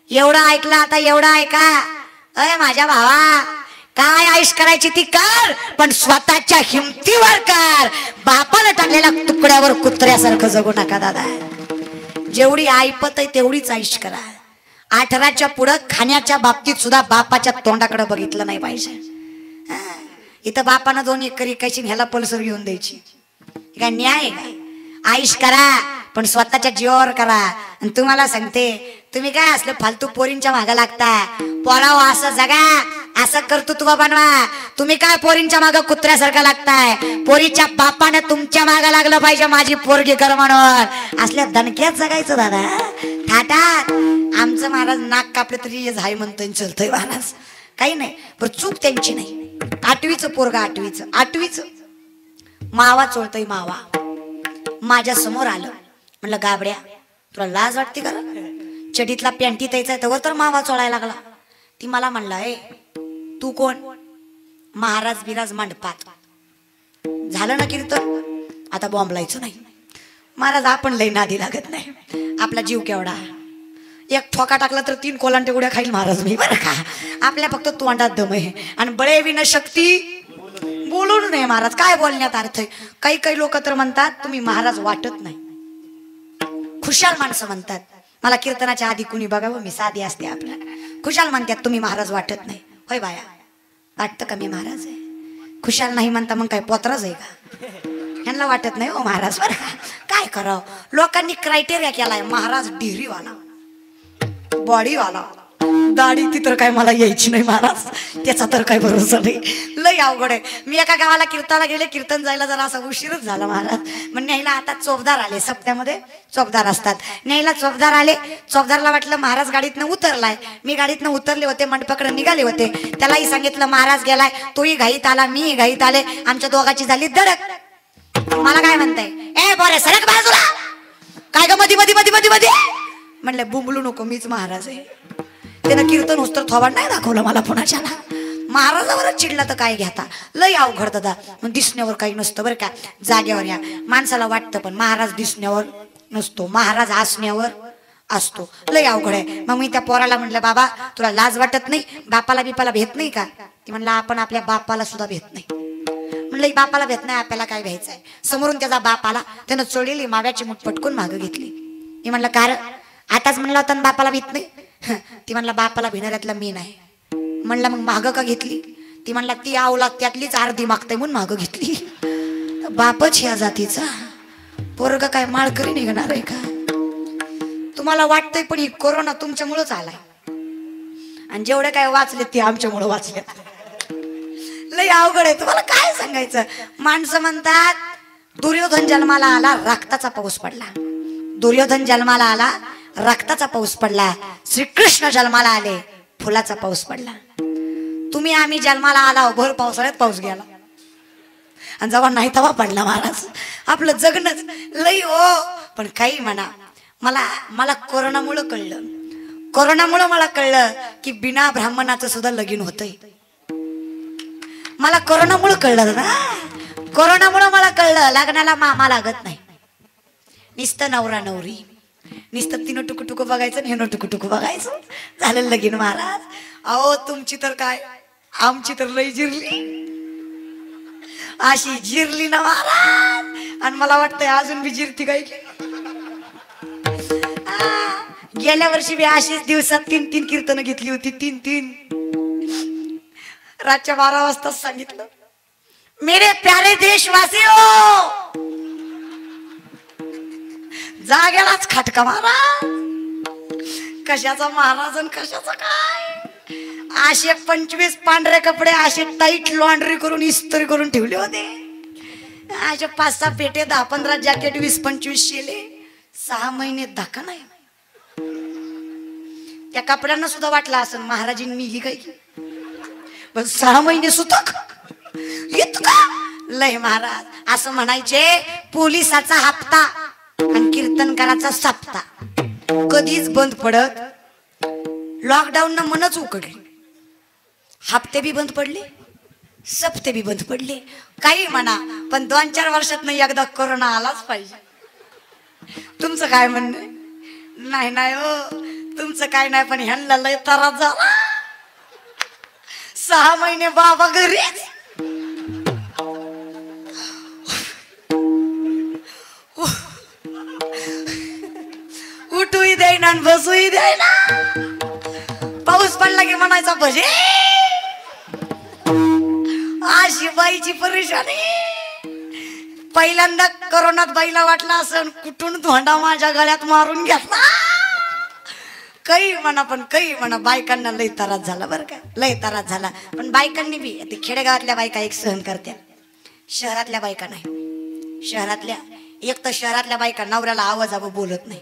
एवढं ऐकलं आता एवढं ऐका. अय माझ्या भावा, काय आईश करायची ती कर, पण स्वतःच्या हिमतीवर कर. बापाला टाकलेल्या तुकड्यावर कुत्र्यासारखं जगू नका दादा. जेवढी ऐपत आहे तेवढीच आईश करा. 18च्या पुढं खाण्याच्या बाबतीत सुद्धा बापाच्या तोंडाकडे बघितलं नाही पाहिजे. इथं बापानं 2 एकर विकायची, ह्याला पल्सर घेऊन द्यायची. काय न्याय काय? आईश करा पण स्वतःच्या जीवावर करा. आणि तुम्हाला सांगते, तुम्ही काय असलं फालतू पोरींच्या मागे लागता. पोराव असं जगा, असं कर्तृत्व बनवा. तुम्ही काय पोरींच्या मागे कुत्र्यासारखा लागताय. पोरीच्या बापानं तुमच्या मागे लागलं पाहिजे, माझी पोरगी कर म्हणून. असल्या दणक्यात जगायचं दादा. थाटात आमचं महाराज नाक कापलं तरी झाय म्हणतोय, चलतोय महाराज. काही नाही, पण चूक त्यांची नाही. 8वीचं पोरगा, 8वीचं मावा चोळतोय. मावा माझ्या समोर आलं. म्हणलं गाबड्या, तुला लाज वाटते का? चडीतला पॅन्टी द्यायचा त्यावर तर मावा चोळायला लागला. ती मला म्हणला, ए तू कोण? महाराज बिराज मंडपात. झालं ना कीर्तन, आता बॉम्बलायचं नाही. महाराज आपण लई नादी लागत नाही. आपला जीव केवढा. एक ठोका टाकला तर 3 कोलांटे उड्या खाईल महाराज मी, बरं का. आपल्या फक्त तोंडात दम आहे आणि बळे विना शक्ती बोलून नाही महाराज. काय बोलण्यात अर्थ आहे? काही लोक तर म्हणतात तुम्ही महाराज वाटत नाही. खुशाल माणसं म्हणतात. मला कीर्तनाच्या आधी कुणी बघावं, मी साधी असते आपल्या. खुशाल म्हणतात तुम्ही महाराज वाटत नाही. होय बाया, वाटतं का मी महाराज आहे? खुशाल नाही म्हणता मग काय पोत्राच आहे का? ह्यांना वाटत नाही हो महाराज, बरं का. काय करावं, लोकांनी क्रायटेरिया केलाय महाराज डिरीवाला, बॉडीवाला. दाढी ती तर काय मला यायची नाही महाराज, त्याचा तर काय भरोसा नाही. लय अवघड आहे. मी एका गावाला कीर्तनाला गेले, कीर्तन जायला जरा असा उशीरच झाला महाराज. मग न्यायला आता चोपदार आले. सप्त्यामध्ये चोपदार असतात. न्यायला चोपदार आले. चोपदारला वाटलं महाराज गाडीतनं उतरलाय. मी गाडीतनं उतरले होते, मंडपाकडे निघाले होते. त्यालाही सांगितलं महाराज गेलाय. तोही घाईत आला, मी घाईत आले. आमच्या दोघांची झाली धडक. मला काय म्हणताय, ए बोरे सरक बाजूला. काय ग मधी मधी मधी मधी मध्ये? म्हणलं बुंबलू नको, मीच महाराज आहे. त्यानं कीर्तन उस्तर थोबाड नाही दाखवलं मला पुण्याच्याला. महाराजावरच चिडला तर काय घेता. लय अवघड दादा. मग दिसण्यावर काही नसतं बरं का. जागेवर या माणसाला वाटतं, पण महाराज दिसण्यावर नसतो, महाराज असण्यावर असतो. लय अवघड आहे. मग मी त्या पोराला म्हटलं, बाबा तुला लाज वाटत नाही? बापाला बिपाला भेट नाही का? ती म्हणला, आपण आपल्या बापाला सुद्धा भेट नाही. म्हणलं बापाला भेट नाही, आपल्याला काय भ्यायचंय? समोरून त्याचा बाप आला. त्यानं चोळलेली माव्याची मूठ पटकून मागं घेतली. मी म्हणलं कारण आताच म्हणला होता बापाला भीत नाही. ती म्हणला बापाला भिणाऱ्यातला मी नाही. म्हणलं मग मागं का घेतली? ती म्हणला ती आवला त्यातलीच अर्धी मागते म्हणून मागं घेतली. बापच ह्या जातीचा. पोरग काय माळकरी निघणार आहे का? तुम्हाला वाटतंय, पण ही कोरोना तुमच्यामुळेच आलाय. आणि जेवढे काय वाचले ते आमच्यामुळे वाचले. लय अवघड आहे. तुम्हाला काय सांगायचं. माणसं म्हणतात दुर्योधन जन्माला आला, रक्ताचा पाऊस पडला. दुर्योधन जन्माला आला, रक्ताचा पाऊस पडला. श्रीकृष्ण जन्माला आले, फुलाचा पाऊस पडला. तुम्ही आम्ही जन्माला आला, भर पावसाळ्यात पाऊस गेला आणि जेव्हा नाही तेव्हा पडला महाराज. आपलं जगणंच लई हो. पण काही म्हणा, मला कोरोनामुळं कळलं. कोरोनामुळं मला कळलं की बिना ब्राह्मणाचं सुद्धा लगीन होतंय. मला कोरोनामुळं कळलं ना. कोरोनामुळं मला कळलं लग्नाला मामा लागत नाही. नुसतं नवरा नवरी, नुसतं तिनं टुकू बघायचं आणि हेनं टुकू बघायचं, झालं लगीन महाराज. अहो तुमची तर काय, आमची तर लई जिरली. अशी जिरली ना महाराज. आणि मला वाटतंय अजून बी जिरती काय. गेल्या वर्षी बी अशीच दिवसात 3 कीर्तन घेतली होती. 3 रातच्या 12 वाजता सांगितलं, मेरे प्यारे देशवासियों, जागेलाच खटका महाराज. कशाचा महाराज आणि कशाचा काय. असे 25 पांढरे कपडे असे टाईट लॉन्ड्री करून इस्त्री करून ठेवले होते. असे 5-6 पेटे, 10-15 जॅकेट, 20-25 शेले. 6 महिने धक्का नाही. त्या कपड्यांना सुद्धा वाटलं असं महाराजींनी मिली काही. पण 6 महिने सुतक इतका लय महाराज. असं म्हणायचे पोलिसाचा हप्ता आणि कीर्तनकाराचा सप्ता कधीच बंद पडत. लॉकडाऊन न मनच उकडली. हप्ते बी बंद पडले, सप्ते बी बंद पडले. काही म्हणा, पण 2-4 वर्षात नाही एकदा कोरोना आलाच पाहिजे. तुमचं काय म्हणणं? नाही हो, तुमचं तुमचं काय नाही पण ह्यांना लय त्रास झाला. 6 महिने बाबा घरीच. उठूही देईना आणि बसूही देईना. पाऊस पडला की म्हणायचा भजे. अशी बाईची परेशानी. पहिल्यांदा कोरोनात बाईला वाटला असं कुठून धोंडा माझ्या गळ्यात मारून घेतला. काही म्हणा पण काही म्हणा बायकांना लय त्रास झाला बरं का, लय त्रास झाला. पण बायकांनी बी ते खेडेगावातल्या बायका एक सहन करत्या, शहरातल्या बायका नाही. शहरातल्या एक तर शहरातल्या बायका नवऱ्याला आवाज बोलत नाही,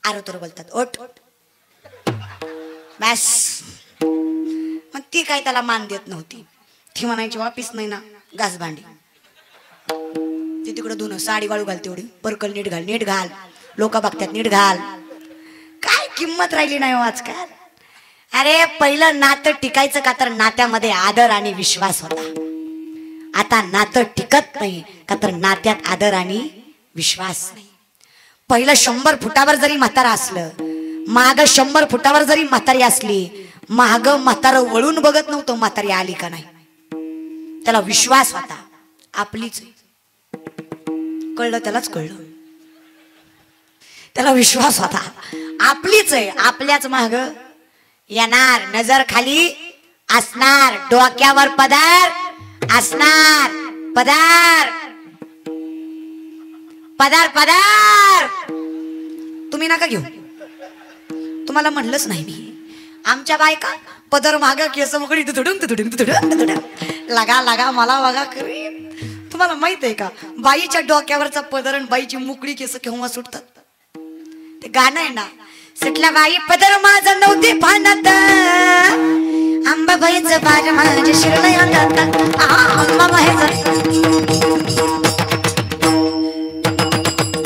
आरोतर बोलतात. ओट बॅस. मग ती काय त्याला मान देत नव्हती. ती म्हणायची वापिस नाही ना घास भांडी. ती तिकडं धुणं साडी वाळू घाल, तेवढी परकल नीट घाल, नीट घाल, लोक बघतात नीट घाल. काय किंमत राहिली नाही आजकाल. अरे पहिलं नातं टिकायचं का तर नात्यामध्ये आदर आणि विश्वास होता. आता नातं टिकत नाही का तर नात्यात आदर आणि विश्वास नाही. पहिलं 100 फुटावर जरी म्हातारा असलं, माग 100 फुटावर जरी म्हातारी असली, माग म्हातारं वळून बघत नव्हतं म्हातारी आली का नाही. त्याला विश्वास होता आपलीच. कळलं त्यालाच कळलं. त्याला विश्वास होता आपलीच आहे, आपल्याच माग येणार. नजर खाली असणार, डोक्यावर पदार असणार. पदार पदार पदार तुम्ही नका घेऊ. तुम्हाला म्हणलंच नाही मी. आमच्या बायका पदर माग केस मोकळी लागा लागा मला बघा करीन. तुम्हाला माहित आहे का बाईच्या डोक्यावरचा पदर आणि बाईची मोकळी केस केव्हा सुटतात. ते गाणं आहे ना, सुटला बाई पदर माझा नव्हते पाण्यात, आंबाबाईचं बाज माझ्या शिरलंय अंगात. आंबाबाईचं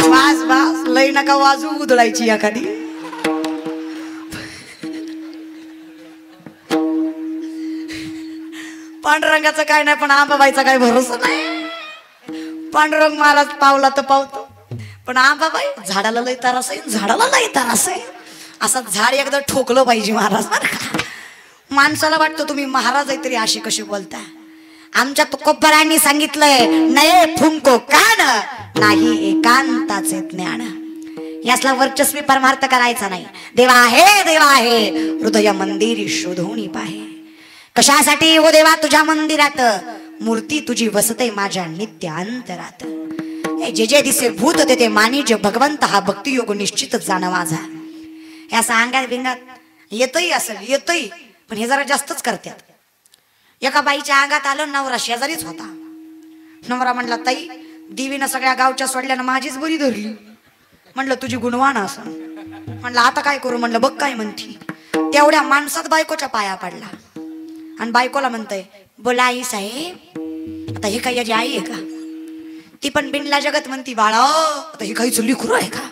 वास वास लय नका वाजू, उधळायची एखादी. पांडुरंगाचं काय नाही पण आंबाबाईचा काय भरोसा नाही. पांडुरंग महाराज पावला तर पावतो, पण आंबाबाई झाडाला लय त्रास आहे, झाडाला लय त्रास आहे. असं झाड एकदा ठोकलं पाहिजे महाराज बरं का. माणसाला वाटतं तुम्ही महाराज आहे तरी असे कसे बोलता. आमच्या तुकोबरांनी सांगितलंय, नये फुंको कान नाही एकांताचे ज्ञान. यासला वर्चस्वी परमार्थ करायचा नाही. देवा आहे हृदय मंदिर शोधून पाहे. कशासाठी हो देवा तुझ्या मंदिरात मूर्ती तुझी वसते माझ्या नित्य अंतरात. जे जे दिसे भूत ते मानी जे भगवंत हा भक्तियोग निश्चित जाण माझा. या सांगात बिंगात येतही असेल येतही, पण हे जरा जास्तच करतात. एका बाईच्या अंगात आलं, नवरा शेजारीच होता. नवरा म्हणला, ताई देवीनं सगळ्या गावच्या सोडल्यानं माझीच बरी धरली. म्हणलं तुझी गुणवान असं. म्हणलं आता काय करू. म्हणलं बघ काय म्हणती. तेवढ्या माणसात बायकोच्या पाया पडला आणि बायकोला म्हणतय, बोला आई साहेब. आता हे काही याची आई आहे का. ती पण बिनला जगत म्हणती, बाळा आता हे काही लेकरू आहे का.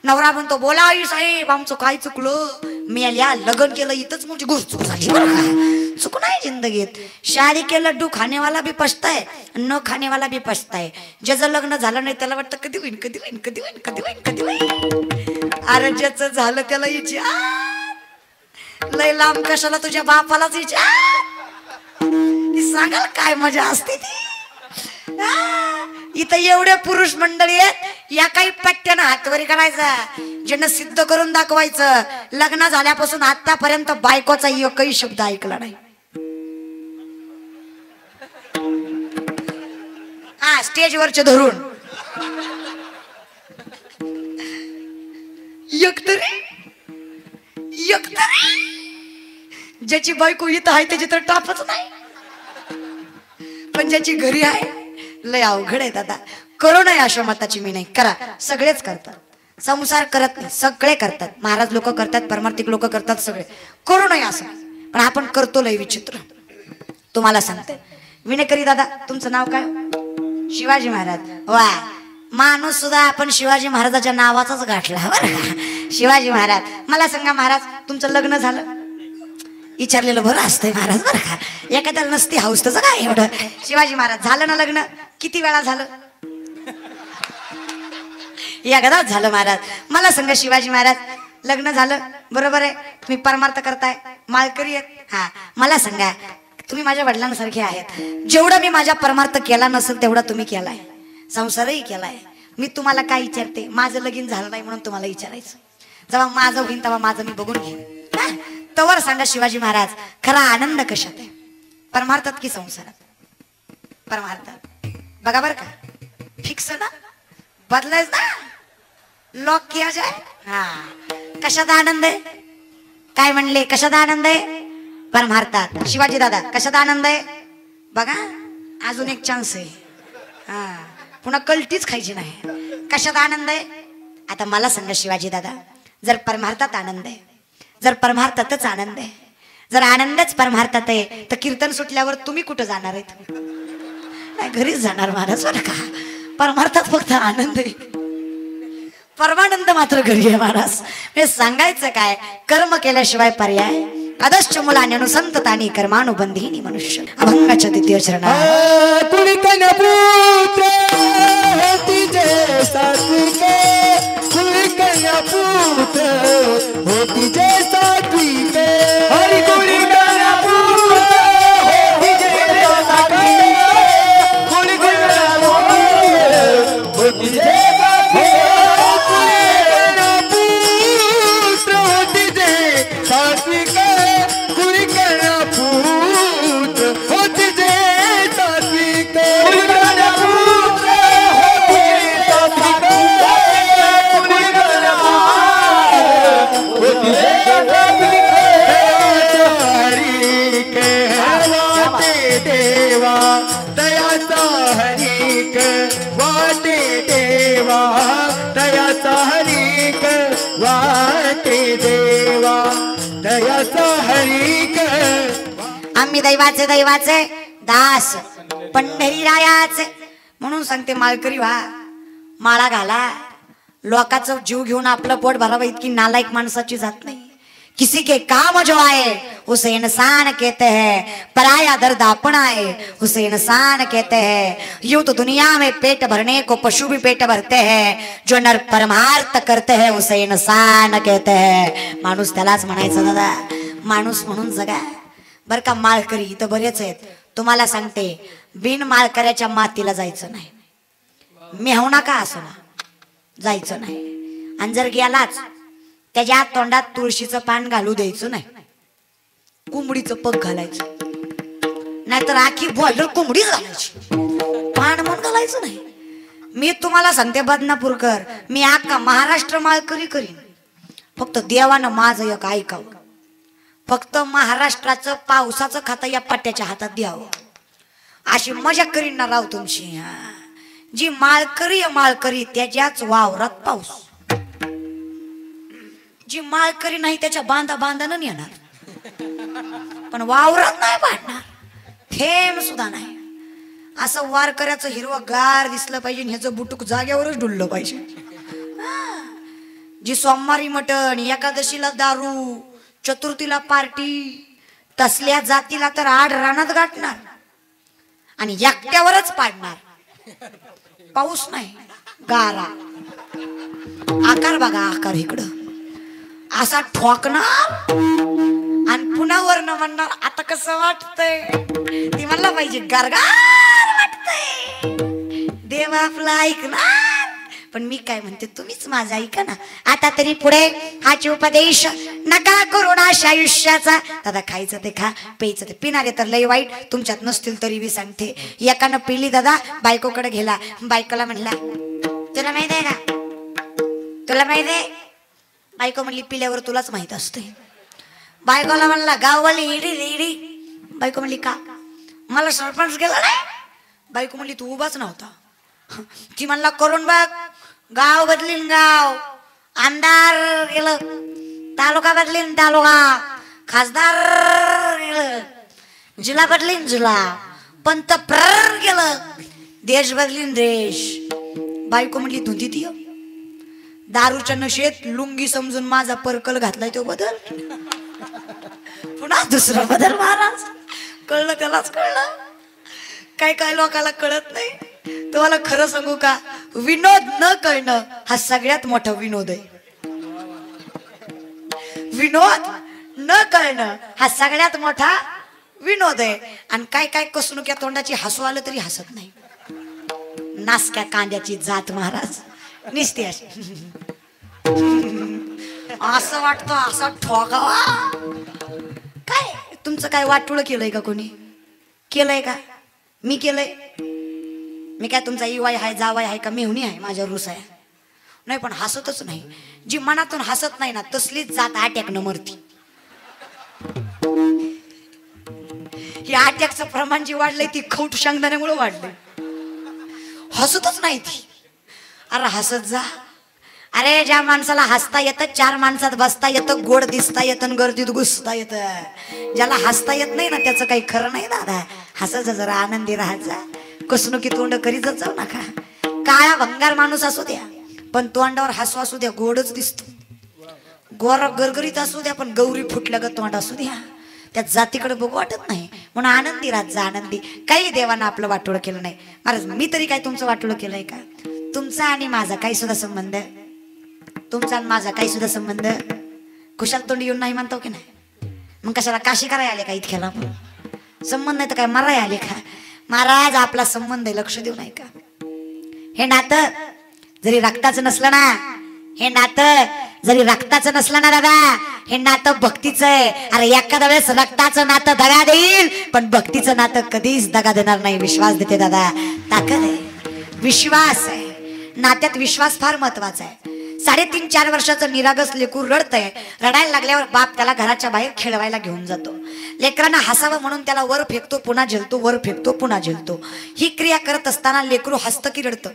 नवरा म्हणतो, बोला आई साहेब आमचं काय चुकलं. मी या लग्न केलं इथंच मोठी गोष्ट झाली. चुक नाही जिंदगीत. शादी के लड्डू खानेवाला भी पछताय, न खानेवाला भी पछताय. ज्याचं लग्न झालं नाही त्याला वाटतं कधी होईन कधी होईन कधी होईन कधी होईन कधी होईन. अरे ज्याचं झालं त्याला विचार. लय लांब कशाला तुझ्या बापालाच विचार. सांगाल काय मजा असते ती. इथं एवढे पुरुष मंडळी आहेत, या काही पट्ट्यानं हातवरी करायचा, ज्यांना सिद्ध करून दाखवायचं. लग्न झाल्यापासून आतापर्यंत बायकोचा एकही शब्द ऐकला नाही. हा स्टेजवरचे धरून एकतरी ज्याची बायको इथं आहे त्याची तर टापच नाही, पण ज्याची घरी आहे लय अवघड आहे दादा. करू नये अशा मताची मी नाही. करा, सगळेच करतात. संसार करत नाही, सगळे करतात. महाराज लोक करतात, परमार्थिक लोक करतात, सगळे. करू नये असं, पण आपण करतो लय विचित्र. तुम्हाला सांगते विनेकरी दादा, तुमचं नाव काय. शिवाजी महाराज. वा, माणूस सुद्धा आपण शिवाजी महाराजाच्या नावाचाच गाठला बरं का. शिवाजी महाराज. मला सांगा महाराज तुमचं लग्न झालं. विचारलेलं बरं असतंय महाराज बरं का. एखाद्याला नसती हाऊस तसं काय एवढं. शिवाजी महाराज झालं ना लग्न. किती वेळा झालं. एकदाच झालं महाराज. मला सांगा शिवाजी महाराज लग्न झालं बरोबर आहे, तुम्ही परमार्थ करताय, माळकरी आहेत. हा मला सांगा, तुम्ही माझ्या वडिलांसारखे आहेत. जेवढं मी माझ्या परमार्थ केला नसेल तेवढा तुम्ही केलाय, संसारही केलाय. मी तुम्हाला काय विचारते, माझं लगीन झालं नाही म्हणून तुम्हाला विचारायचं. जेव्हा माझं होईल तेव्हा माझं मी बघून घेईन. तवर सांगा शिवाजी महाराज, खरा आनंद कशात आहे, परमार्थात की संसारात? परमार्थात. बघा बर का, फिक्स ना, बदलायच ना, लॉक किया जाय. हा कशात आनंद आहे? काय म्हणले, कशात आनंद आहे? परमार्थात. शिवाजी दादा कशात आनंद आहे? बघा अजून एक चान्स आहे. हा पुन्हा कल्टीच खायची नाही. कशात आनंद आहे? आता मला सांगा शिवाजी दादा, जर परमार्थात आनंद आहे, जर परमार्थातच आनंद आहे, जर आनंदच परमार्थात आहे, तर कीर्तन सुटल्यावर तुम्ही कुठं जाणार आहेत? नाही, घरीच जाणार महाराज बरं का. परमार्थात फक्त आनंद आहे, परमानंद मात्र घरी आहे महाराज. हे सांगायचं काय, कर्म केल्याशिवाय पर्याय अदश्च मुलाने अनुसंततानी कर्मानुबंधीनी मनुष्य. अभंगाच्या द्वितीय चरणा. आम्ही दैवाचे दैवाचे दास पंढरीरायाचे म्हणून सांगते, माळकरी व्हा, माळा घाला. लोकांचा जीव घेऊन आपलं पोट भरावं इतकी नालायक माणसाची जात नाही. किसी के काम जो आए उसे इंसान कहते हैं, पराया दर्द अपना है उसे इंसान कहते हैं. यूं तो दुनिया में पेट भरने को पशु भी पेट भरते हैं, जो नर परमार्थ करते हैं उसे इंसान कहते हैं. माणूस त्यालाच म्हणायचं दादा, माणूस म्हणून जगा बर का. माळकरी इथं बरेच आहेत, तुम्हाला सांगते, बिन माळकऱ्याच्या मातीला जायचं नाही. मेहना का असो ना, जायचं नाही. आणि जर गेलाच त्याच्या तोंडात तुळशीचं पान घालू द्यायचं नाही, कोंबडीचं पग घालायचं, नाहीतर आखी बॉर्डर कोंबडी घालायची, पान म्हणून घालायचं नाही. मी तुम्हाला सांगते बदनापूरकर, मी अख्खा महाराष्ट्र माळकरी करीन, फक्त देवानं माझं एक ऐकावं. फक्त महाराष्ट्राचं पावसाचं खाता या पट्ट्याच्या हातात द्यावं, अशी मजा करीन ना राव तुमची. जी माळकरी माळकरी त्याच्याच वावरात पाऊस, जी माळकरी नाही त्याच्या बांधा बांधानं येणार, पण वावरात नाही पाडणार, थेंब सुद्धा नाही. असं वारकऱ्याचं हिरवं गार दिसलं पाहिजे, ह्याचं बुटुक जाग्यावरच डुललं पाहिजे. जी सोमवारी मटण, एकादशीला दारू, चतुर्थीला पार्टी, तसल्या जातीला तर आड रानात गाठणार आणि एकट्यावरच पाडणार. पाऊस नाही, गारा. आकार बघा, आकार इकडं असा ठोकणार आणि पुन्हा वरनं म्हणणार, आता कसं वाटतंय? ती म्हणला पाहिजे, गारगार वाटतंय. देव आपला ऐकणार. पण मी काय म्हणते, तुम्हीच माझा ऐका ना. आता तरी पुढे हाची उपदेश नका करू नाशा आयुष्याचा. दादा खायचं ते खा, प्यायचं ते पिणारे तर लय वाईट तुमच्यात नसतील तरी बी सांगते. एकानं पिली दादा, बायकोकडे गेला, बायकोला म्हणला, तुला माहित आहे का, तुला माहित आहे? बायको म्हणली, पिल्यावर तुलाच माहित असते. बायकोला म्हणला, गाववाली इडी इडी. बायको म्हणली, का? मला सरपंच गेला नाही. बायको म्हणली, तू उभाच नव्हता. ती म्हणला, करून बघ, गाव बदलीन गाव, आमदार गेलं, तालुका बदलीन तालुका, खासदार गेलं, जिल्हा बदलीन जिल्हा, पंतप्रधान गेलं, देश बदलीन देश. बायको म्हणली, धुती ती दारूच्या नशेत लुंगी समजून माझा पर्कल घातलाय तो बदल. पुन्हा दुसरा बदल. महाराज कळलं, त्यालाच कळलं. काय काय लोकांना कळत नाही. तुम्हाला खरं सांगू का, विनोद न कळणं हा सगळ्यात मोठा विनोद आहे. विनोद न कळणं हा सगळ्यात मोठा विनोद आहे. आणि काय काय कसणुक्या तोंडाची हसू आलं तरी हसत नाही. नासक्या कांद्याची जात महाराज निसते अशी. असं वाटतं असं ठोकावा. काय तुमचं काय वाटोळं केलंय का कोणी? केलंय का? मी केलंय? मी काय तुमचा इवाय आहे जावाय आहे का मेहुणी आहे? माझ्यावर रुस आहे नाही. पण हसतच नाही. जी मनातून हसत नाही ना तसलीच जात अटॅकनं मरती. ही अटॅकचं प्रमाण जे वाढलंय ती खौट शेंगदाण्यामुळे वाढलंय. हसतच नाही ती. अरे हसत जा. अरे ज्या माणसाला हसता येतं, चार माणसात बसता येतं, गोड दिसता येतं, गर्दीत घुसता येतं, ज्याला हसता येत नाही ना त्याचं काही खरं नाही दादा. हसायचं जरा, आनंदी राहत जा. कसणुकी तोंड करीतच जाऊ नका. काळा भंगार माणूस असू द्या पण तोंडावर हसू असू द्या, गोडच दिसतो. गोर गरगरीत असू द्या पण गौरी फुटल्या ग तोंड असू द्या, त्या जातीकडे बघू वाटत नाही. म्हणून आनंदी राहत जा, आनंदी. काही देवानं आपलं वाटोळं केलं नाही. महाराज मी तरी काय तुमचं वाटोळं केलंय का? तुमचा आणि माझा काही सुद्धा संबंध, तुमचा आणि माझा काही सुद्धा संबंध. कुशाल तोंड येऊन नाही म्हणतो की नाही? मग कशाला काशी करायला आले का इतक्याला? संबंध नाही तर काय मराय आले का? महाराज आपला संबंध आहे, लक्ष देऊ नाही का? हे नातं जरी रक्ताचं नसलं ना, हे नातं जरी रक्ताचं नसलं ना दादा, हे नातं भक्तीचं आहे. अरे एखाद्या वेळेस रक्ताचं नातं दगा देईल पण भक्तीचं नातं कधीच दगा देणार नाही. विश्वास देते दादा, ताकद आहे, विश्वास आहे. नात्यात विश्वास फार महत्वाचा आहे. 3.5-4 वर्षाचं निरागस लेकूर रडतंय. रडायला लागल्यावर बाप त्याला घराच्या बाहेर खेळवायला घेऊन जातो. लेकरांना हसावं म्हणून त्याला वर फेकतो, पुन्हा झेलतो, वर फेकतो, पुन्हा झेलतो. ही क्रिया करत असताना लेकरू हसतं की रडतं?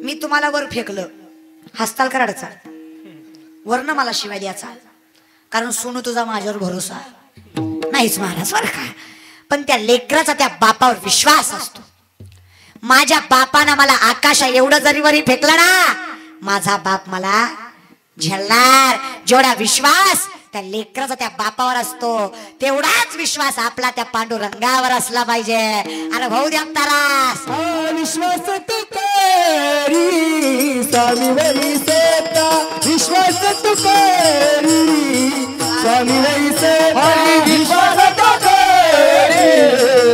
मी तुम्हाला वर फेकलं, हसताल का रडचाल? वरनं मला शिवाय द्याचा, कारण सोनू तुझा माझ्यावर भरोसा नाहीच महाराज बरं का. पण त्या लेकराचा त्या बापावर विश्वास असतो. माझ्या बापानं मला आकाशा एवढं जरी वरी फेकलं ना, माझा बाप मला झेलणार. जेवढा विश्वास त्या लेकराचा त्या बापावर असतो तेवढाच विश्वास आपला त्या पांडुरंगावर असला पाहिजे. अरे भाऊ द्या तारास विश्वास तू करी स्वामीवरी सेता, विश्वास तू करी स्वामीवरी सेता, विश्वास तू करी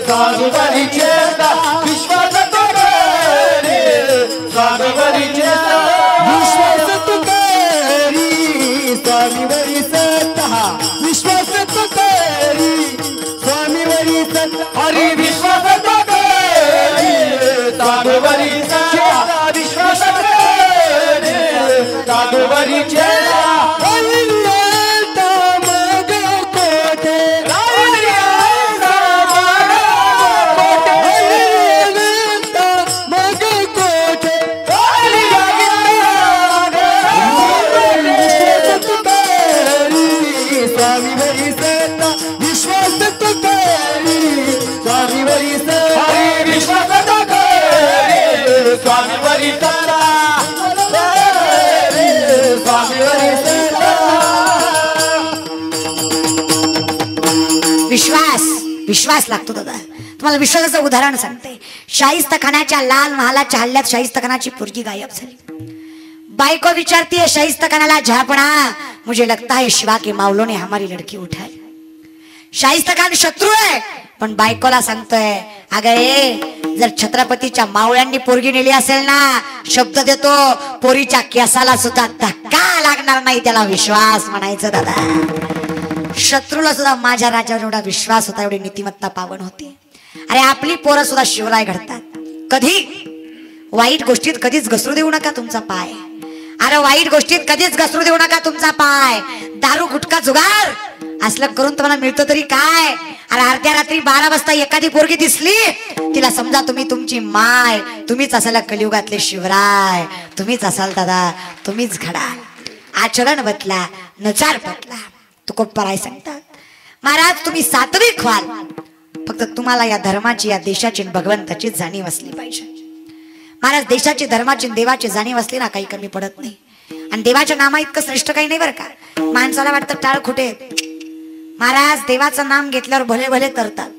स्वामीवरी सेता, विश्वास तू करी स्वामीवरी सेता, विश्वास तू करी स्वामीवरी सेता, विश्वास तू करी स्वामीवरी सेता, हरी विश्वास तू स्वामीवरी सेता, विश्वास करे स्वामीवरी सेता. हरियता मग कोटे, हरियता मग कोटे, विश्वास तू करी स्वामीवरी सेता, विश्वास तू करी स्वामीवरी सेता, विश्वास स्वामीवरी सेता, स्वामीवरी सेता. विश्वास, विश्वास लागतो दादा. तुम्हाला विश्वासाचं उदाहरण सांगते. शाहिस्तखानाच्या लाल महालाच्या हल्ल्यात शाहिस्तखानाची पोरगी गायब झाली. बायको विचारतीये शाहिस्तखानाला, झापणा मुझे लगता है शिवा के मावलों ने हमारी लड़की उठाई. शाहिस्तखान शत्रू आहे पण बायकोला सांगतोय, अगं जर छत्रपतीच्या मावळ्यांनी पोरगी नेली असेल ना, शब्द देतो पोरीच्या केसाला सुद्धा धक्का लागणार नाही. त्याला विश्वास म्हणायचं दादा. शत्रूला सुद्धा माझ्या राजावर एवढा विश्वास होता, एवढी नीतिमत्ता पावन होती. अरे आपली पोरं सुद्धा शिवराय घडतात. कधी वाईट गोष्टीत कधीच घसरू देऊ नका तुमचा पाय. अरे वाईट गोष्टीत कधीच घसरू देऊ नका तुमचा पाय. दारू गुटखा जुगार असलं करून तुम्हाला मिळतं तरी काय? अरे अर्ध्या रात्री 12 वाजता एखादी पोरगी दिसली, तिला समजा तुम्ही तुमची माय, तुम्हीच असाल कलियुगातले शिवराय, तुम्हीच असाल दादा, तुम्हीच घडाल. आचरण बदला, नचार बदला. तुकोबराय सांगतात, महाराज तुम्ही सात्विक व्हाल, फक्त तुम्हाला या धर्माची, या देशाची, भगवंताची जाणीव असली पाहिजे. महाराज देशाची, धर्माची, देवाची जाणीव असली ना काही कमी पडत नाही. आणि देवाच्या नामा इतकं श्रेष्ठ काही नाही बरं का. माणसाला वाटतं टाळ खुटे. महाराज देवाचं नाम घेतल्यावर भले भले तरतात.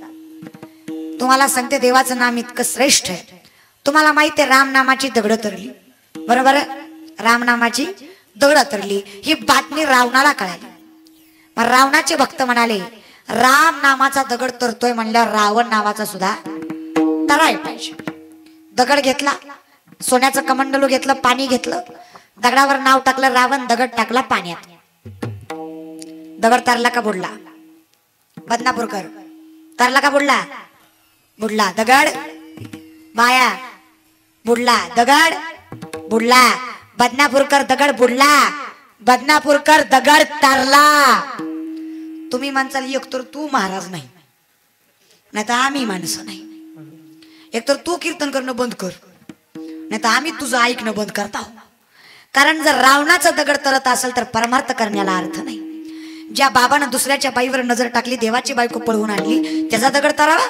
तुम्हाला सांगते देवाचं नाम इतकं श्रेष्ठ आहे. तुम्हाला माहिती आहे राम नामाची दगड तरली, बरोबर? राम नामाची दगड तरली ही बातमी रावणाला कळाली. मग रावणाचे भक्त म्हणाले राम नामाचा दगड तरतोय म्हणल्यावर रावण नावाचा सुद्धा तराय पाहिजे. दगड घेतला, सोन्याचं कमंडलू घेतलं, पाणी घेतलं, दगडावर नाव टाकलं रावण, दगड टाकला पाण्यात. दगड तरला का बुडला? बदनापूरकर तरला का बुडला? बुडला. दगड माया बुडला, दगड बुडला. बदनापूरकर दगड बुडला, बदनापूरकर दगड तरला. तुम्ही म्हणसाल एकतर तू महाराज नाही, नाही तर आम्ही माणसं नाही. एकतर तू कीर्तन करणं बंद कर, नाही तर आम्ही तुझं ऐकणं बंद करता. कारण जर रावणाचं दगड तरत असेल तर परमार्थ करण्याला अर्थ नाही. ज्या बाबानं दुसऱ्याच्या बाईवर नजर टाकली, देवाची बायको पळवून आणली, त्याचा दगड तरावा.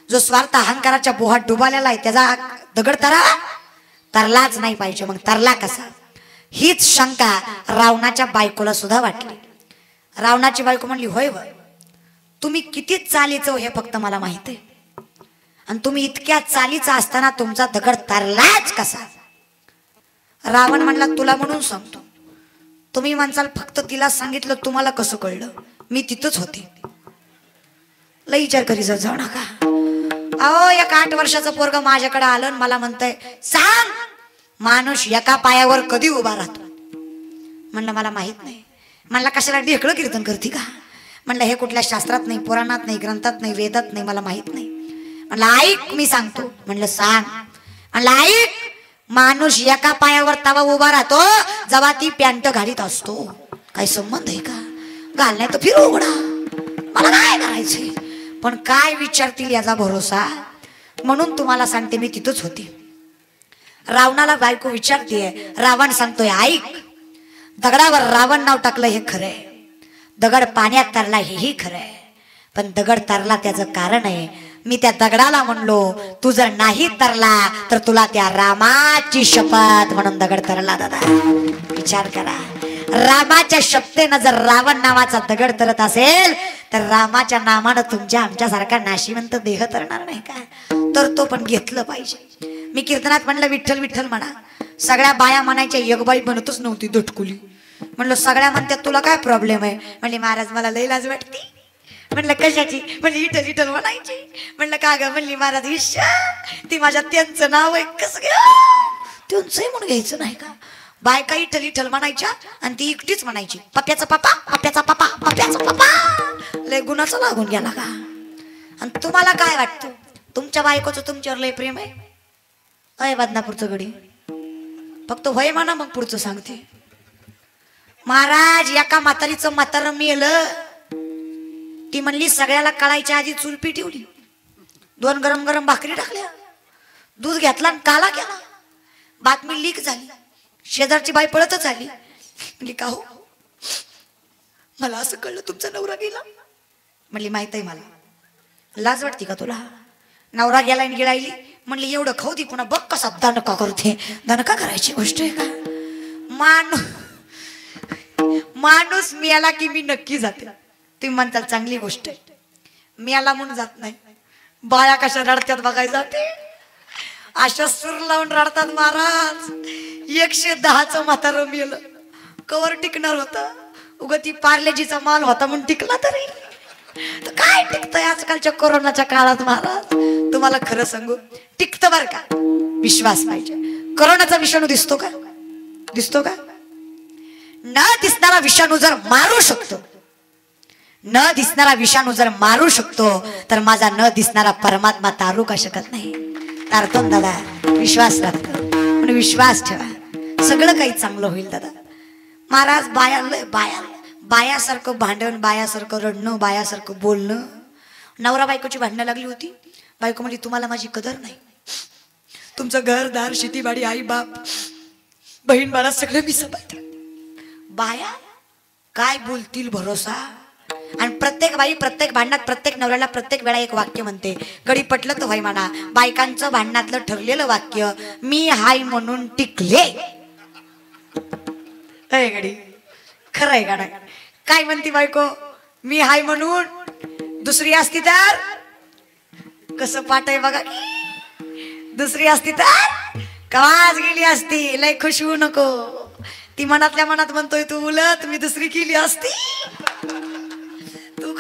जो स्वार्थ अहंकाराच्या बोहात डुबालेला आहे त्याचा दगड तरावा? तरलाच नाही पाहिजे. मग तरला कसा? हीच शंका रावणाच्या बायकोला सुद्धा वाटली. रावणाची बायको म्हणली होय व तुम्ही किती चालीचं हे फक्त मला माहित आहे, आणि तुम्ही इतक्या चालीचा असताना तुमचा दगड तरलाच कसा? रावण म्हणला तुला म्हणून सांगतो. तुम्ही म्हणसाल फक्त तिला सांगितलं, तुम्हाला कसं कळलं? मी तिथंच होते. लई विचार करी जाऊ नका. अहो एक 8 वर्षाचं पोरग माझ्याकडे आलं, मला म्हणतंय सांग माणूस एका पायावर कधी उभा राहतो? म्हणलं मला माहित नाही. म्हणला कशाला ढेकळं कीर्तन करते का? म्हणलं हे कुठल्या शास्त्रात नाही, पुराणात नाही, ग्रंथात नाही, वेदात नाही, मला माहित नाही. म्हणलं ऐक मी सांगतो. म्हणलं सांग. म्हणलं ऐक, माणूस एका पायावर तवा उभा राहतो जेव्हा ती पॅन्ट घालीत असतो. काही संबंध आहे का? घाल नाही तर फिर उघडा, मला काय करायचंय? पण काय विचारतील याचा भरोसा. म्हणून तुम्हाला सांगते मी तिथंच होते. रावणाला बायको विचारतीये, रावण सांगतोय ऐक, दगडावर रावण नाव टाकलं हे खरंय, दगड पाण्यात तरला हेही खरंय, पण दगड तरला त्याचं कारण आहे. मी त्या दगडाला म्हणलो तू जर नाही तरला तर तुला त्या रामाची शपथ म्हणून दगड तरला. दादा विचार करा, रामाच्या शपथेनं जर रावण नावाचा दगड तरत असेल तर रामाच्या नामानं तुमच्या आमच्यासारखा नाशिवंत देह तरणार नाही का? तर तो पण घेतलं पाहिजे. मी कीर्तनात म्हणलं विठ्ठल विठ्ठल म्हणा. सगळ्या बाया म्हणायच्या, एक बाई म्हणतच नव्हती दटकुली. म्हणलं सगळ्या म्हणतात तुला काय प्रॉब्लेम आहे? म्हणले महाराज मला लई लाज वाटते. म्हणलं कशाची? म्हणजे विठ्ठल विठ्ठल म्हणायची. म्हणलं का ग? म्हणली महाराज ईशा ती माझ्या त्यांचं नाव आहे, कसं त्यांचंही म्हणून घ्यायचं नाही का? बायका विठ्ठल विठ्ठल म्हणायच्या आणि ती एकटीच म्हणायची पप्प्याचा पप्पा, पप्प्याचा पप्पा, पप्प्याचा पप्पा. लय गुणाचं लागून गेला का? आणि तुम्हाला काय वाटतं तुमच्या बायकोचं तुमच्यावर लय प्रेम आहे? अय बदनापूरचं गडी फक्त होय म्हणा, मग पुढचं सांगते. महाराज एका म्हातारीचं म्हातारं मेलं. ती म्हणली सगळ्याला कळायच्या आधी चूल पेटवली, 2 गरम गरम भाकरी टाकल्या, दूध घेतला आणि काला केला. बातमी लीक झाली. शेजारची बाई पळतच आली. म्हणली का हो, मला असं कळलं तुमचा नवरा गेला. म्हणली माहित आहे मला. लाज वाटते का तुला? नवरा गेला आणि गिळायली. म्हणली एवढं खाऊ दे, पुन्हा बघ कसा दणका करते. दणका करायची गोष्ट आहे का? माणूस मिळाला की मी नक्की जाते. तुम्ही म्हणताल चांगली गोष्ट आहे, मिळाला म्हणून जात नाही. बाया कशा रडत्यात बघायला जाते, अशा सूर लावून रडतात. महाराज 110चं म्हातारं मेलं, कवर टिकणार होतं? उगा ती पार्लेजीचा माल होता म्हणून टिकला तरी. तर काय टिकतंय आजकालच्या कोरोनाच्या काळात? महाराज तुम्हाला खरं सांगू, टिकतं बर का, विश्वास पाहिजे. कोरोनाचा विषाणू दिसतो का? दिसतो का? न दिसणारा विषाणू जर मारू शकतो, न दिसणारा विषाणू जर मारू शकतो तर माझा न दिसणारा परमात्मा तारू का शकत नाही? तारतो दादा, विश्वास राखतो म्हणून विश्वास ठेवा, सगळं काही चांगलं होईल दादा. महाराज बायासारखं भांडण, बायासारखं रडणं, बायासारखं बोलणं. नवरा बायकोची भांडणं लागली होती. बायको म्हणली तुम्हाला माझी कदर नाही, तुमचं घरदार शेतीबाडी आई बाप बहीण बाळा सगळं मी सांभाळते. बाया काय बोलतील भरोसा. आणि प्रत्येक बाई प्रत्येक भांडणात प्रत्येक नवऱ्याला प्रत्येक वेळा एक वाक्य म्हणते. गडी पटलं तर व्हाय म्हणा. बायकांचं भांडणातलं ठरलेलं वाक्य मी हाय म्हणून टिकले. गडी खरं आहे गाणं. काय म्हणती बायको? मी हाय म्हणून, दुसरी असती तर कसं पाठ आहे बघा. दुसरी असती तर कवाच गेली असती. लय खुश होऊ नको. ती मनातल्या मनात म्हणतोय तू उलट मी दुसरी केली असती.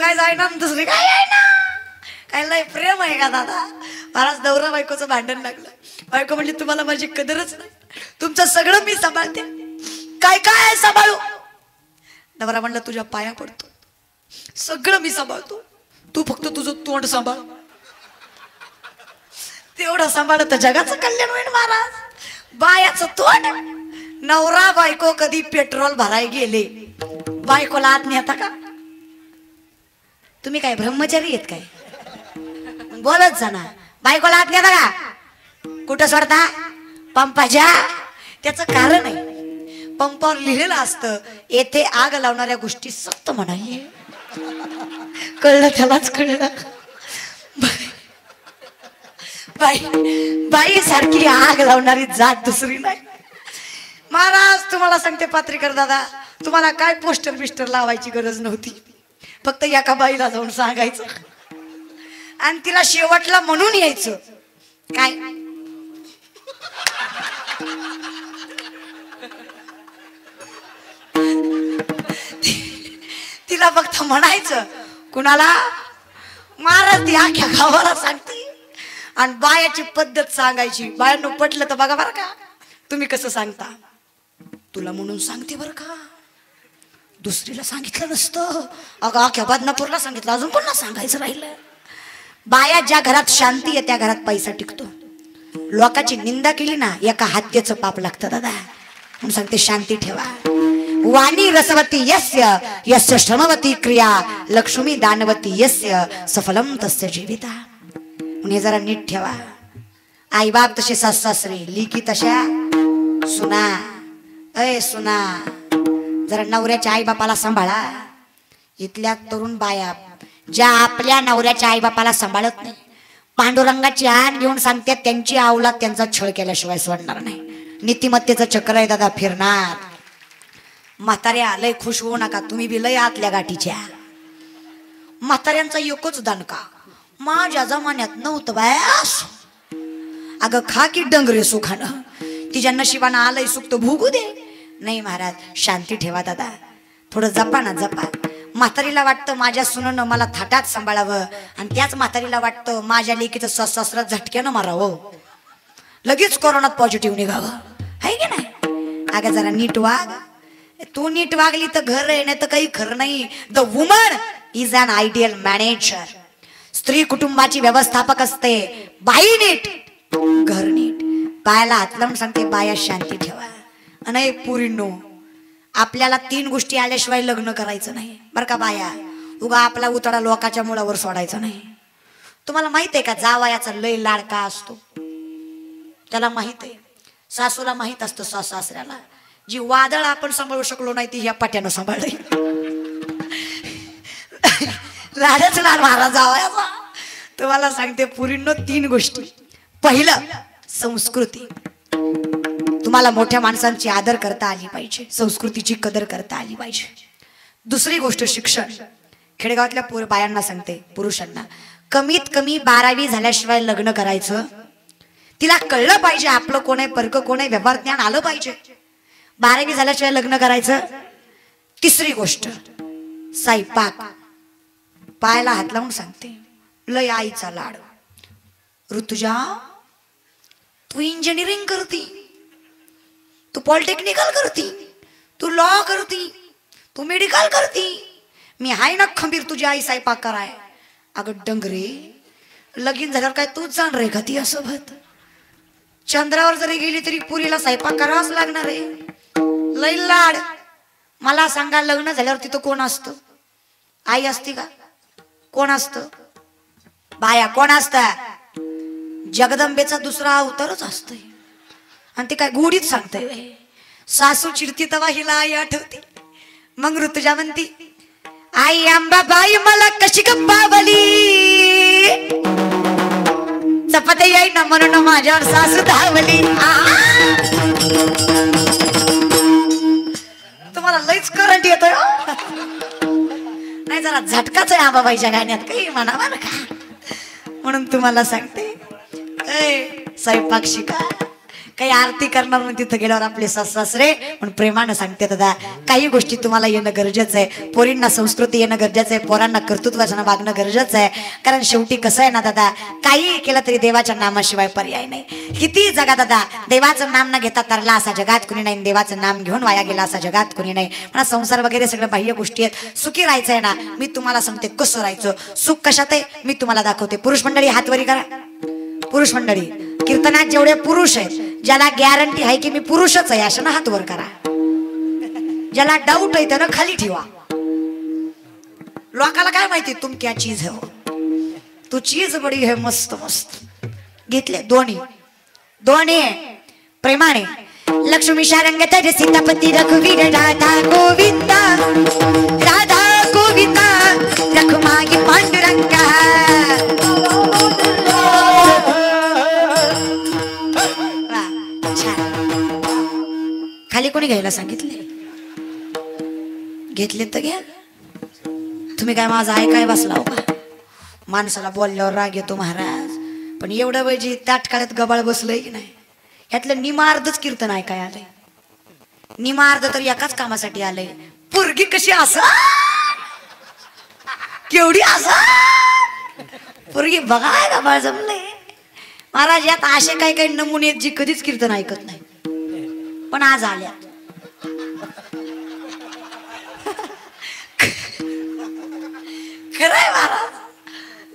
काय जायना दुसरी काय ना काय लय प्रेम आहे का दादा. महाराज नवरा बायकोचं भांडण लागलं. बायको म्हणजे तुम्हाला माझी कदरच नाही, तुमचं सगळं मी सांभाळते, काय काय आहे सांभाळू. नवरा म्हणलं तुझ्या पाया पडतो, सगळं मी सांभाळतो, तू फक्त तुझं तोंड सांभाळ. तेवढं सांभाळत तर जगाचं कल्याण होईल महाराज. बायाचं तोंड. नवरा बायको कधी पेट्रोल भराय गेले, बायकोला आत नेता का? तुम्ही काय ब्रह्मचारी आहेत काय? बोलत जा ना. बायकोला आत नेता का? कुठं सोडता? पंपाच्या. त्याचं कारण आहे, पंपावर लिहिलेलं असतं येथे आग लावणाऱ्या गोष्टी सक्त म्हणाले. कळलं त्यालाच कळलं. बाई बाई सारखी आग लावणारी जात दुसरी नाही. महाराज तुम्हाला सांगते पात्रीकर दादा, तुम्हाला काय पोस्टर बिस्टर लावायची गरज नव्हती, फक्त एका बाईला जाऊन सांगायचं आणि तिला शेवटला म्हणून यायचं. काय तिला फक्त म्हणायचं. कुणाला? महाराज ती अख्ख्या गावाला सांगते. आणि बायाची पद्धत सांगायची. बायांनो पटलं तर बघा बरं का. तुम्ही कसं सांगता? तुला म्हणून सांगते बरं का, दुसरीला सांगितलं नसतं. अगं अख्ख्या बदनापूरला सांगितलं, अजून कोणाला सांगायचं राहिलं. बाया ज्या घरात शांती आहे त्या घरात पैसा टिकतो. लोकांची निंदा केली ना एका हत्याचं पाप लागतं दादा. म्हणून सांगते शांती ठेवा. वाणी रसवती यस्य यस्य श्रमवती क्रिया लक्ष्मी दानवती यस्य सफलम तस्य जीविता. हे जरा नीट ठेवा. आई बाप तसे सास सासरे, लिकी तशा सुना. अय सुना, जरा नवऱ्याच्या आई बापाला सांभाळा. इथल्या तरुण बाया ज्या आपल्या नवऱ्याच्या आई बापाला सांभाळत नाही, पांडुरंगाची आण घेऊन सांगतात त्यांची अवलाद त्यांचा छळ केल्याशिवाय सोडणार नाही. नीतिमत्तेचं चक्र आहे दादा फिरणार. म्हाताऱ्या लय खुश होऊ नका, तुम्ही बी लय आतल्या गाठीच्या. म्हाताऱ्यांचा एकच दणका, माझ्या जमान्यात नव्हतं बायास. अगं खा की डंगरे सुखानं, तिच्या नशिबानं आलंय सुख तर भोगू दे. नाही महाराज शांती ठेवा दादा, थोडं जपा ना जपा. म्हातारीला वाटतं माझ्या सुनेनं मला थाटात सांभाळावं आणि त्याच म्हातारीला वाटतं माझ्या लेकीचं सासरा झटक्यानं मारावं, लगेच कोरोनात पॉझिटिव्ह निघावं, आहे की नाही? अगं जरा नीट वाग. तू नीट वागली तर घर आहे, नाही तर काही खरं नाही. The woman is an ideal manager. स्त्री कुटुंबाची व्यवस्थापक असते. बाई नीट, घर नीट. बायाला हात लावून सांगते बाया शांती ठेवा. आणि पुरींनो, आपल्याला 3 गोष्टी आल्याशिवाय लग्न करायचं नाही बरं का बाया. उगा आपला उतडा लोकाच्या मुळावर सोडायचा नाही. तुम्हाला माहित आहे का जावयाचा लय लाडका असतो, त्याला माहित आहे. सासूला माहित असतं सासऱ्याला. जी वादळ आपण सांभाळू शकलो नाही ती ह्या पाट्यानं सांभाळली. लाडच लाड महाराज जावयाचा. तुम्हाला सांगते पुरींनो 3 गोष्टी. पहिलं संस्कृती. तुम्हाला मोठ्या माणसांची आदर करता आली पाहिजे, संस्कृतीची कदर करता आली पाहिजे. दुसरी गोष्ट शिक्षण. खेडेगावातल्या बायांना सांगते, पुरुषांना कमीत कमी 12वी झाल्याशिवाय लग्न करायचं. तिला कळलं पाहिजे आपलं कोण आहे, परक कोण आहे, व्यवहार ज्ञान आलं पाहिजे. 12वी झाल्याशिवाय लग्न करायचं. तिसरी गोष्ट स्वयंपाक. पायाला हात लावून सांगते, लय आईचा लाड. ऋतुजा तू इंजिनिअरिंग करती, तू पॉलिटेक्निकल करती, तू लॉ करती, तू मेडिकल करती. मी हाय ना खंबीर तुझी आई स्वयंपाक कराय. अगं डंगरे, लगीन झाल्यावर काय तूच जाण रे का ती सोबत? चंद्रावर जरी गेली तरी पुरीला स्वयंपाक करावाच लागणार आहे. लय लाड. मला सांगा लग्न झाल्यावर तिथं कोण असतं? आई असती का? कोण असतं? बाया कोण असतात? जगदंबेचा दुसरा अवतारच असतोय. आणि ते काय गुढीत सांगते, सासू चिडती तेव्हा हिला आई आठवते. मग ऋतुजा म्हणती, आई अंबाबाई मला कशी गप्पावली, चपाती याई ना म्हणून माझ्यावर सासू धावली. तुम्हाला लईच करंट येतोय नाही, जरा झटकाच आहे आंबाबाईच्या गाण्यात, काही म्हणा बरं का. म्हणून तुम्हाला सांगते, स्वयंपाक शिका. काही आरती करणार म्हणून तिथं गेल्यावर आपले सासरे पण प्रेमानं सांगते दादा काही गोष्टी तुम्हाला येणं गरजेचं आहे. पोरींना संस्कृती येणं गरजेचं आहे, पोरांना कर्तृत्वाचं वागणं गरजेचं आहे. कारण शेवटी कसं आहे ना दादा, काही केलं तरी देवाच्या नामाशिवाय पर्याय नाही. किती जगा दादा, देवाचं नाम न घेता तरला असा जगात कुणी नाही, देवाचं नाम घेऊन वाया गेला असा जगात कुणी नाही. मला संसार वगैरे सगळं बाह्य गोष्टी आहेत. सुखी राहायचंय ना, मी तुम्हाला सांगते कसं राहायचं. सुख कशात आहे मी तुम्हाला दाखवते. पुरुष मंडळी हातवरी करा. पुरुष मंडळी कीर्तनात जेवढे पुरुष आहेत, ज्याला गॅरंटी आहे की मी पुरुषच आहे अशा ना हात वर करा. ज्याला डाऊट आहे त्यानं खाली ठेवा. लोकाला काय माहिती तुम क्या चीज है हो, तू चीज बडी है मस्त मस्त. घेतले दोन्ही दोन्ही प्रेमाने. लक्ष्मी शारंग तर सीतापती रघुवीर राधा गोविंदा, राधा गोविंदा रखुमाई पांडुरंगा. खाली कोणी घ्यायला सांगितले? घेतले तर घ्या. तुम्ही काय माझा ऐकाय बसला हो का? माणसाला बोलल्यावर राग येतो महाराज, पण एवढं वेळी ताटकाळ्यात गबाळ बसलंय की नाही. ह्यातलं निमार्धच कीर्तन ऐकाय आलंय. निमार्ध तर एकाच कामासाठी आलंय. पोरगी कशी असं केवढी असं पोरगी बघाय गबाळ जमले महाराज. यात असे काही काही नमुने आहेत जी कधीच कीर्तन ऐकत नाही, पण आज आल्या. खरंय महाराज,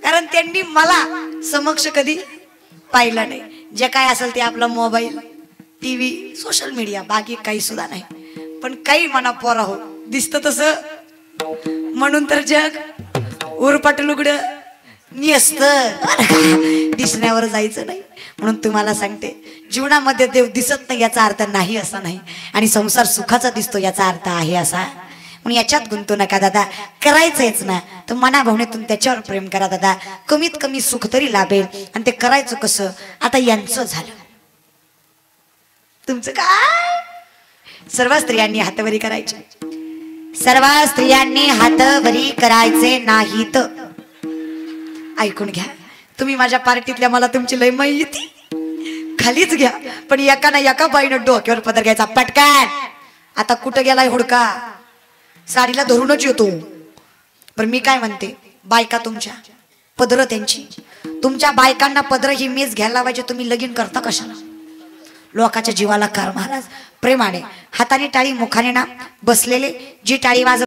कारण त्यांनी मला समक्ष कधी पाहिलं नाही. जे काय असेल ते आपला मोबाईल, टीव्ही, सोशल मीडिया, बाकी काही सुद्धा नाही. पण काही मना पोरा हो दिसत तसं म्हणून तर जग उरपाट लुगडं निसत दिसण्यावर जायचं नाही. म्हणून तुम्हाला सांगते, जीवनामध्ये देव दिसत नाही याचा अर्थ नाही असा नाही, आणि संसार सुखाचा दिसतो याचा अर्थ आहे असा. म्हणून याच्यात गुंतू नका दादा. करायचंच ना तर मनाभावनेतून त्याच्यावर प्रेम करा दादा. कमीत कमी सुख तरी लाभेल. आणि ते करायचं कसं? आता यांचं झालं, तुमचं काय? सर्व स्त्रियांनी हातवरी करायचे. सर्व स्त्रियांनी हातवरी करायचे नाहीत. ऐकून घ्या. तुम्ही माझ्या पार्टीतल्या, मला तुमची लय माहिती, खालीच घ्या. पण एका ना एका बाईनं डोक्यावर पदर घ्यायचा पटकन. आता कुठं गेलाय हुडका? साडीला धरूनच येतो. पण मी काय म्हणते, बायका तुमच्या पदर त्यांची. तुमच्या बायकांना पदर ही मीच घ्यायला लावायचे. तुम्ही लगीन करता कशाला? लोकाच्या जीवाला कार महाराज. प्रेमाने हाताने टाळी, मुखाने ना बसलेले जी टाळी वाजव